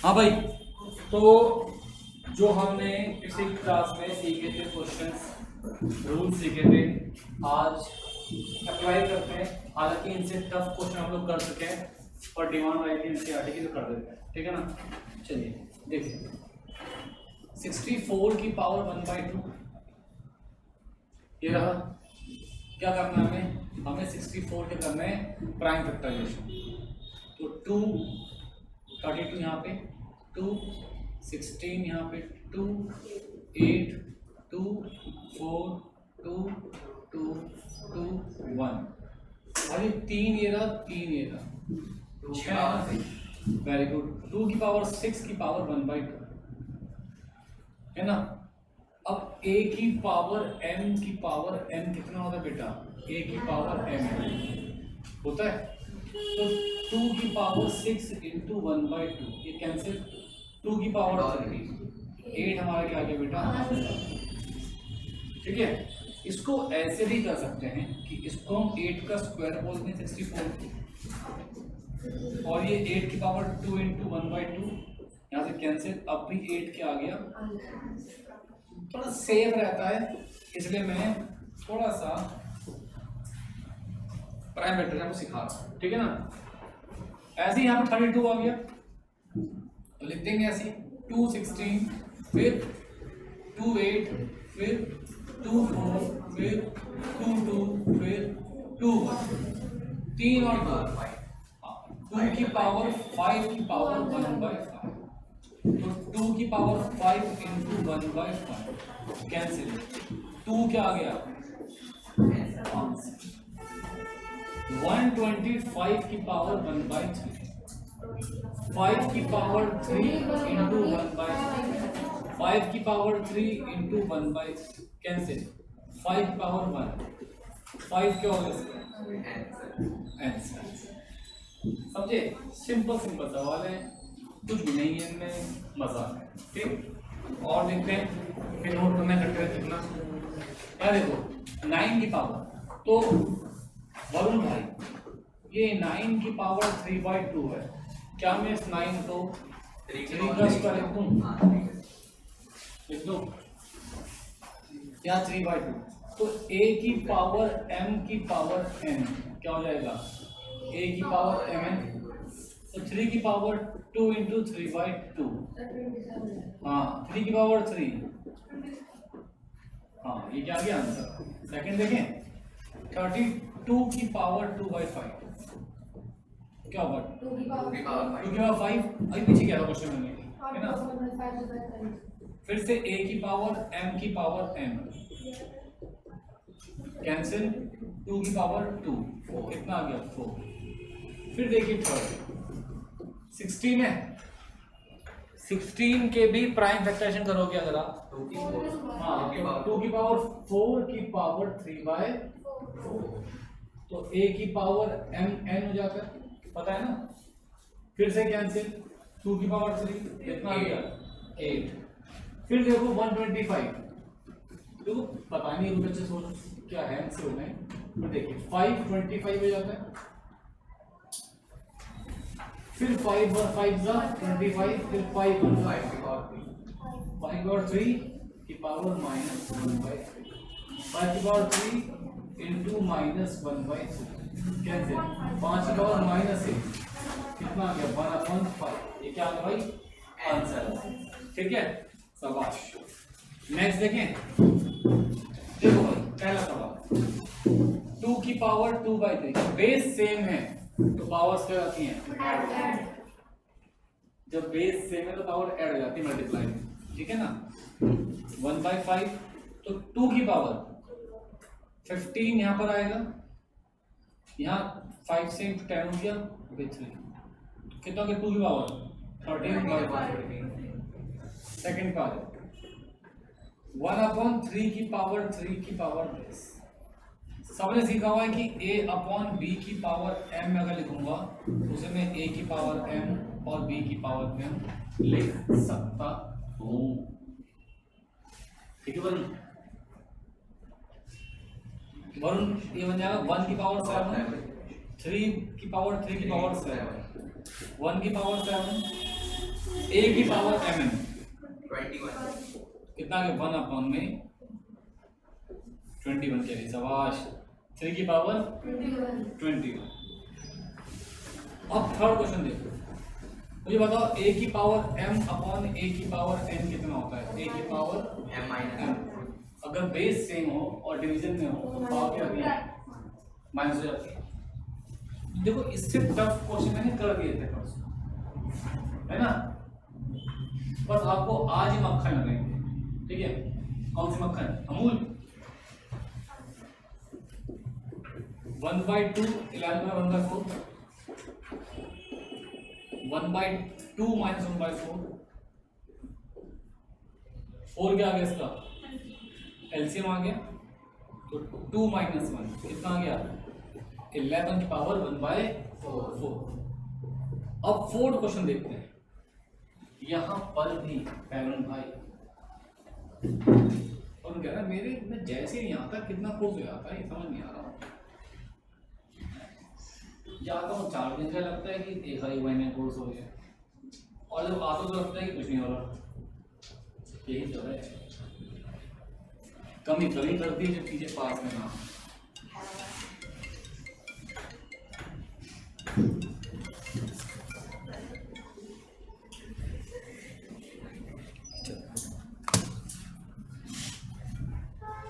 हाँ भाई, तो जो हमने पिछली क्लास में सीखे थे क्वेश्चंस, रूल सीखे थे, आज अप्लाई करते हैं। हालांकि इनसे टफ क्वेश्चन हम लोग कर चुके हैं, पर डिमांड आई थी एनसीईआरटी की तो कर देते हैं, ठीक है ना। चलिए देखिए, 64 की पावर 1/2 ये रहा। क्या करना है हमें 64 के करना है प्राइम फैक्टराइजेशन। तो 2 32 यहाँ पे 2 16 यहाँ पे 2 8 2 4 2 2 2 1 अरे 3 ये रहा 3 ये रहा 6। Very good. 2 की पावर 6 की पावर 1/2 है ना। अब a की पावर m की पावर m कितना होता है बेटा? a की पावर m होता है। तो 2 की पावर 6 इंटू 1/2 ये कैंसिल। 2 की पावर 8 हमारा क्या आ गया बेटा? ठीक है। इसको ऐसे भी कर सकते हैं कि इसको हम 8 का स्क्वायर बोलते हैं 64 और ये 8 की पावर 2 इंटू 1/2 यहाँ से कैंसिल। अब भी 8 क्या आ गया? थोड़ा सेफ रहता है, इसलिए मैं थोड़ा सा प्राइम वेक्टर को सिखा रहा हूँ, ठीक है ना। ऐसे ही यहाँ पे 32 आ गया तो लिख देंगे ऐसे 2 16 फिर 2 8 फिर 2 4 फिर 2 2 फिर 2 1 3 और 2 2 की पावर 5 की पावर 1/5 तो 2 की पावर 5 इंटू 1/5 कैंसिल। 2 क्या आ गया? 125 की पावर 1/3 5 की पावर 3 इंटू 1/3 5 की पावर 3 इंटू 1/3 कैंसिल। 5 की पावर 1 5 क्या होगा इसका आंसर? समझे? सिंपल सिंपल सवाल है, कुछ भी नहीं है इनमें, मजा है। ठीक, और देखते हैं फिर नोट करना करते हैं कितना। यार देखो 9 की पावर, तो वरुण भाई ये 9 की पावर 3/2 है। क्या मैं इस 9 को 3 का स्क्वायर लिख दूं या 3/2? तो a की पावर m की पावर n क्या हो जाएगा? a की पावर mn, तो 3 की पावर 2 इंटू 3/2, हाँ 3 की पावर 3, हाँ ये क्या आ गया आंसर? सेकंड देखें 32 की पावर 2/5 क्या होगा? 2 की पावर 5। अभी पीछे क्या था क्वेश्चन में, है ना। फिर से a की पावर m की पावर m कैंसिल। 2 की पावर 2 कितना आ गया? 4। फिर देखिए थर्ड 16 है, 16 के भी प्राइम फैक्टराइजेशन करोगे अगर आप 2 की पावर 4 की पावर 3/4 तो a की पावर m n हो जाता है, पता है ना। फिर से कैंसिल। 2 की पावर 3 कितना आ गया? 8। फिर देखो 125, तो पता नहीं बच्चे सोच क्या है से होना है, तो देखिए 525 हो जाता है। फिर 5 और 5 जा 25, फिर 5 और 5 और 3 की पावर -1/3 5 की पावर 3 इंटू -1/3 कैंसिल। 5 की पावर -1 कितना आ गया? 1/5। ये क्या आ गया भाई? आंसर। ठीक है, शाबाश। नेक्स्ट देखें, देखो भाई पहला सवाल 2 की पावर 2/3 बेस सेम है तो पावर्स क्या आती हैं? जब बेस सेम है तो पावर ऐड हो जाती है, मल्टीप्लाई। ठीक है ना। 1/5 तो 2 की पावर 15 यहाँ पर आएगा, यहाँ 5 से 10 हो गया 3 कितना? 2 की पावर 13/5 सेकंड पावर 1/3 की पावर 3 की पावर बेस। सबने सीखा हुआ है कि a/b की पावर m अगर लिखूंगा तो उसे मैं a की पावर m और b की पावर m लिख सकता हूं। ठीक है वरुण? वरुण ये बन जाएगा 1 की पावर 7 3 की पावर 3 की पावर 7 1 की पावर 7 ए की पावर mn 21 कितना आ गया 1 अपॉन में 21 के लिए शाबाश 3 की पावर 21। अब थर्ड क्वेश्चन देखो मुझे बताओ a की पावर m अपॉन a की पावर n कितना होता है a की पावर m minus m अगर बेस सेम हो और डिवीजन में हो तो पावर क्या होती है माइनस हो जाती है। देखो इससे टफ क्वेश्चन मैंने कर दिए थे परसों है ना बस आपको आज ही मक्खन लगेंगे ठीक है कौन सी मक्खन अमूल 1/2 11 में 1/4 1/2 माइनस 1/4 4 क्या आ गया इसका एलसीएम आ गया तो 2 माइनस 1 कितना आ गया 11 की पावर 1/4। अब फोर्थ क्वेश्चन देखते हैं यहां पर भी पैरन भाई और कह रहा मेरे में जैसे ही आता कितना फोर्स हो जाता है ये समझ नहीं आ रहा जाता हूँ 4 दिन का लगता है कि एक महीने कोर्स हो गया और जब आता तो लगता है कि कुछ नहीं हो रहा यही तो है कमी कमी करती है जब चीजें पास में ना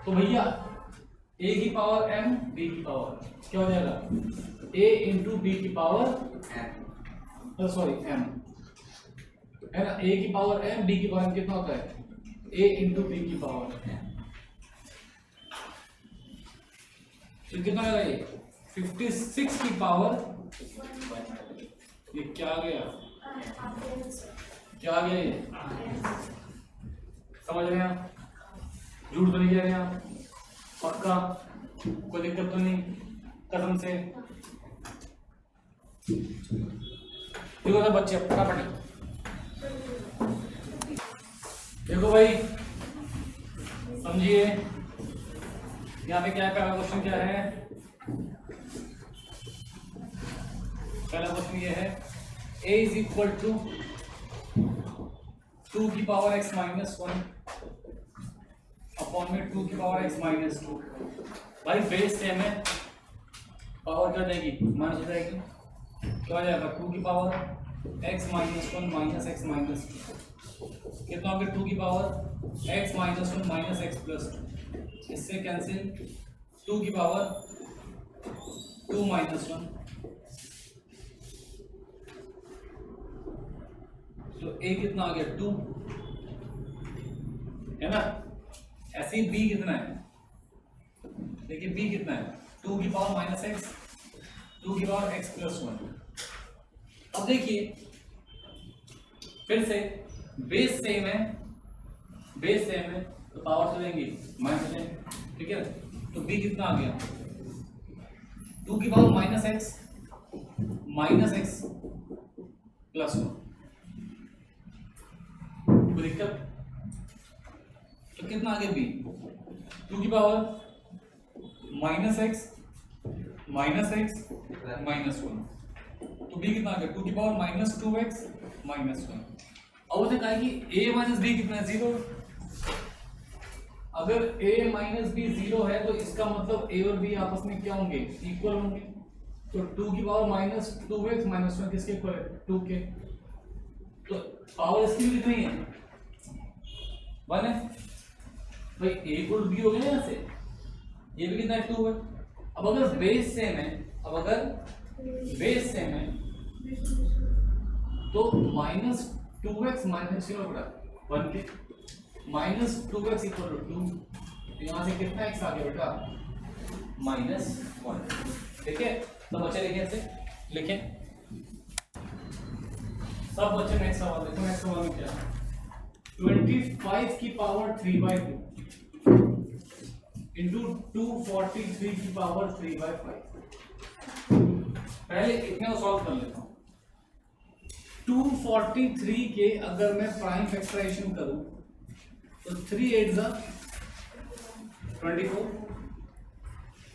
तो भैया a की पावर m b की पावर क्या हो जाएगा a इंटू बी की पावर सॉरी m है ना a की पावर m b की पावर कितना होता है a इंटू बी की पावर तो कितना आएगा ये 56 की पावर ये क्या आ गया क्या आ गया ये समझ रहे हैं आप झूठ तो नहीं कह रहे हैं आप पक्का कोई दिक्कत तो नहीं कसम से देखो सब बच्चे फटाफट देखो भाई समझिए यहाँ पे क्या है पहला क्वेश्चन क्या है पहला क्वेश्चन ये है a इज इक्वल टू 2 की पावर x माइनस 1 अपॉन में 2 की पावर x माइनस 2 भाई बेस सेम है पावर क्या जाएगी माइनस हो जाएगी क्या हो जाएगा 2 की power x minus 1 minus x minus 2 कितना हो गया 2 की power x minus 1 minus x plus 2 इससे कैंसिल 2 की पावर 2 माइनस 1 तो a कितना आ गया 2 है ना ऐसे ही b कितना है देखिए b कितना है 2 की पावर माइनस x 2 की पावर x प्लस 1। अब देखिए फिर से बेस सेम है तो पावर से लेंगे माइनस लेंगे ठीक है तो b कितना आ गया 2 की पावर माइनस x प्लस 1 कोई दिक्कत तो कितना आ गया b 2 की पावर माइनस x माइनस 1 तो b कितना आ गया 2 की पावर माइनस 2x माइनस 1। अब उसे कहा कि a माइनस b कितना है 0 अगर a माइनस b 0 है तो इसका मतलब a और b आपस में क्या होंगे इक्वल होंगे तो 2 की पावर माइनस 2x माइनस 1 किसके इक्वल है 2 के तो पावर इसकी भी कितनी है 1 है भाई a इक्वल b हो गया यहाँ से ये भी कितना है 2 है। अब अगर बेस सेम है तो माइनस 2x माइनस 1 के माइनस 2x इक्वल टू 2 यहाँ से कितना x आ गया बेटा माइनस 1 ठीक है तो बच्चे लिखें ऐसे लिखें सब बच्चे नेक्स्ट सवाल देखो नेक्स्ट सवाल में क्या 25 की पावर 3/2 इंटू 243 की पावर 3/5 पहले इतने को सॉल्व कर लेता हूं 243 के अगर मैं प्राइम फैक्टराइजेशन करूं तो 3 8 जा 24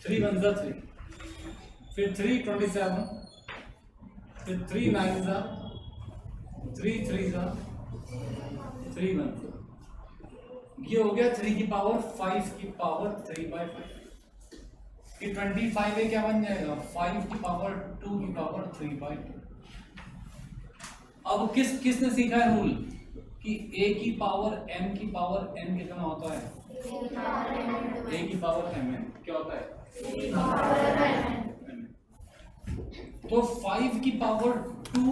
3 1 जा 3 फिर 3 27 फिर 3 9 जा 3 3 का 3 1 ये हो गया 3 की पावर 5 की पावर 3/5। ये 25 है, क्या बन जाएगा 5 की पावर 2 की पावर 3/2। अब किसने सीखा है रूल कि a की पावर m की पावर n कितना होता है? a की पावर mn क्या होता है? तो 5 की पावर 2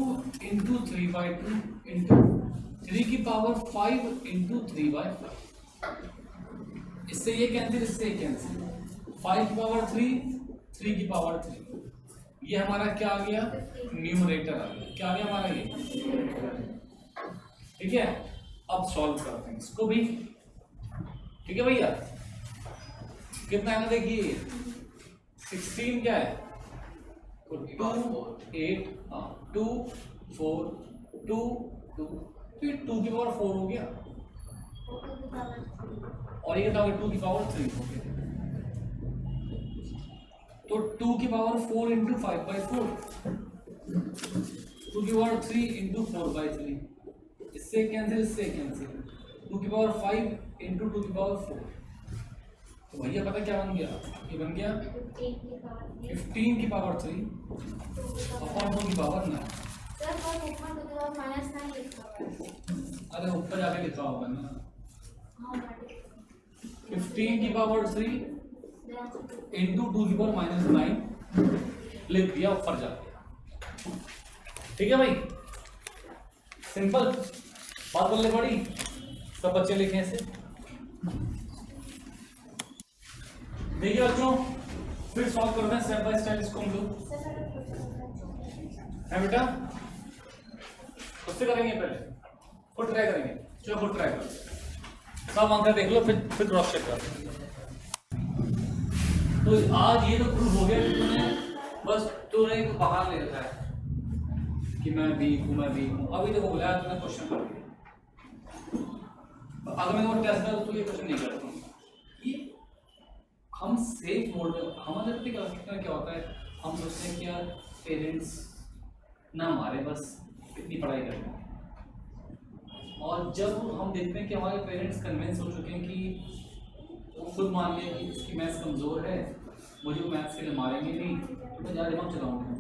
इंटू 3/2 इंटू 3 की पावर 5 इंटू 3/5। इससे ये कैंसिल, इससे ये कैंसिल। 5 की पावर 3 की पावर 3, ये हमारा क्या आ गया? न्यूमरेटर आ गया। क्या आ गया हमारा ये? ठीक है, अब सॉल्व करते हैं इसको भी। ठीक है भैया, कितना है ना देखिए 16 क्या है? 2 8 2 4 2 2, तो ये 2 की पावर 4 हो गया और ये कितना हो गया? 2 की पावर 3 हो गया। तो 2 की पावर 4 इंटू 5/4, 2 की पावर 3 इंटू 4/3, इससे कैंसिल, इससे कैंसिल। 2 की पावर 5 इंटू 2 की पावर 4, तो भैया पता क्या बन गया? ये बन गया 15 की पावर 3 अपॉन 2 की पावर 9। अरे ऊपर जाके लिखा होगा ना, 15 की पावर 3 इंटू 2 की पावर -9 लिख दिया, ऊपर जाके। ठीक है भाई, सिंपल बात बोलने पड़ी, सब बच्चे लिखें इसे। देखिए बच्चों, फिर सॉल्व करते हैं स्टेप बाय स्टेप इसको हम लोग, है बेटा? उससे करेंगे पहले, खुद ट्राई करेंगे। चलो खुद ट्राई करो, सब आंसर देख लो, फिर क्रॉस चेक करते हैं। तो आज ये तो प्रूफ हो गया कि तूने एक बाहर ले रखा है कि मैं वीक हूँ, मैं वीक हूँ। अभी देखो बोला तूने क्वेश्चन कर दिया, अगर मैं वो टेस्ट करूँ तो ये क्वेश्चन नहीं करता हूँ। ये हम सेफ मोड में, हमारे प्रति क्या होता है, हम सोचते हैं कि यार पेरेंट्स ना मारे, बस इतनी पढ़ाई करें। और जब हम देखते हैं कि हमारे पेरेंट्स कन्विंस हो चुके हैं कि वो खुद मान लिया कि इसकी मैथ्स कमज़ोर है, मुझे वो मैथ्स के लिए मारेंगे नहीं, तो मैं ज़्यादा दिमाग चलाऊँगा।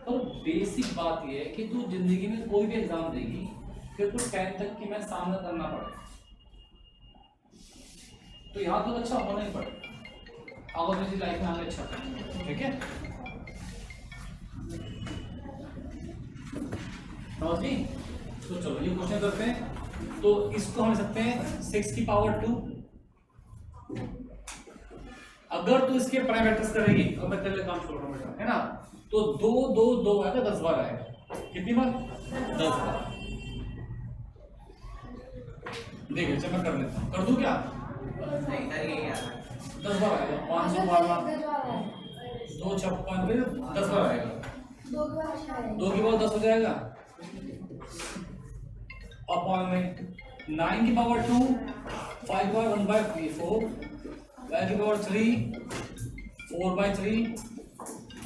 पर बेसिक बात ये है कि तू जिंदगी में कोई भी एग्जाम देगी, फिर तो 10 तक की मैथ्स सामना करना पड़े, तो यहाँ तो अच्छा होना ही पड़ेगा अगर मेरी लाइफ में आगे अच्छा करें। ठीक है, समझ गई? तो चलो ये क्वेश्चन करते हैं। तो इसको हम सकते हैं 6 की पावर 2। अगर तू इसके पैरामीटर्स करेगी, और मैं तेरे काम छोड़ रहा हूँ बेटा, है ना? तो 2 2 2 आएगा, 10 बार आएगा। कितनी बार? 10 बार। देखिए चल मैं कर लेता हूँ, कर दूँ क्या? 10 बार आएगा, 500 बार 2 56 फिर 10 बार आएगा, 2 की पावर 10 हो जाएगा। अपॉन में 9 की पावर 2, 5 की पावर 1/3 4, 5 की पावर 3 4/3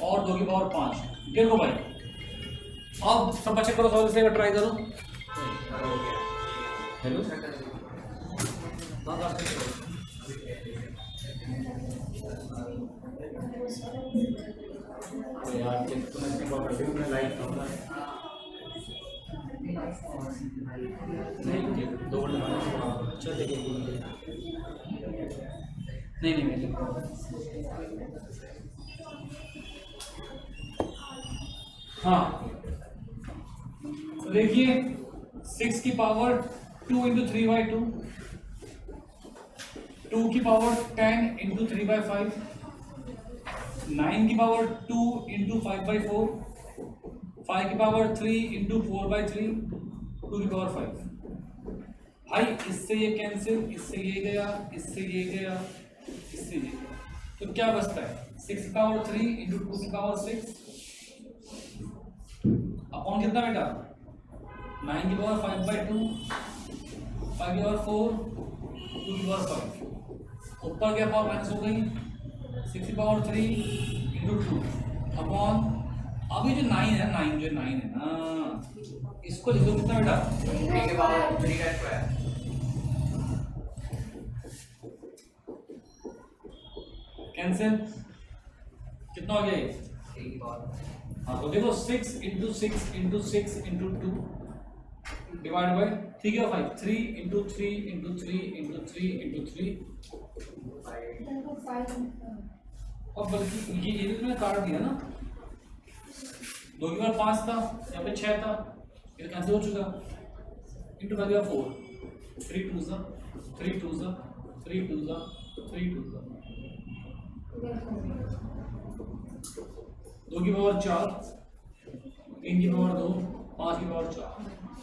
और 2 की पावर 5। देखो भाई, अब सब बच्चे करो, सॉल्व से ट्राई करो। हेलो यार तुम्हें लाइक नहीं 2 चल ठीक है, नहीं हाँ देखिए 6 की पावर 2 इंटू 3/2, 2 की पावर 10 इंटू 3/5, 9 की पावर 2 इंटू 5/4, 5 की पावर 3 इंटू 4/3, 2 की पावर 5। भाई इससे ये कैंसिल, इससे ये गया, इससे ये गया, इससे ये गया, तो क्या बचता है? 6 की पावर 3 इंटू 2 की पावर 6 अपॉन कितना बेटा? 9 की पावर 5/2, 5 की पावर 4, 2 की पावर 5। ऊपर क्या पावर माइनस हो गई? 6 की पावर 3 इंटू 2 अपॉन अब ये जो 9 है, 9 जो 9 है ना, इसको लिखो कितना बेटा? 3 के पावर 3 का स्क्वायर। कैंसिल, कितना हो गया ये? 3 की पावर। हाँ तो देखो 6 into 6 into 6 into 2 divide by 3 के 5, 3 इंटू 3 इंटू 3 इंटू 3 इंटू 3। और बल्कि ये भी मैंने काट दिया ना, 2 की बार 5 था, यहाँ पे 6 था, ये कैंसिल हो चुका। इंटू वैल्यू 4, 3 2 सा 3 2 सा 3 2 सा 3 2 सा 2 की पावर 4, 3 की पावर 2, 5 की पावर 4।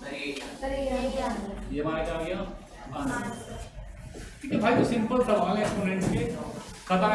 सर ये ये हमारा क्या आ गया आंसर। ठीक है भाई, तो सिंपल सवाल है एक्सपोनेंट्स के, खत्म है।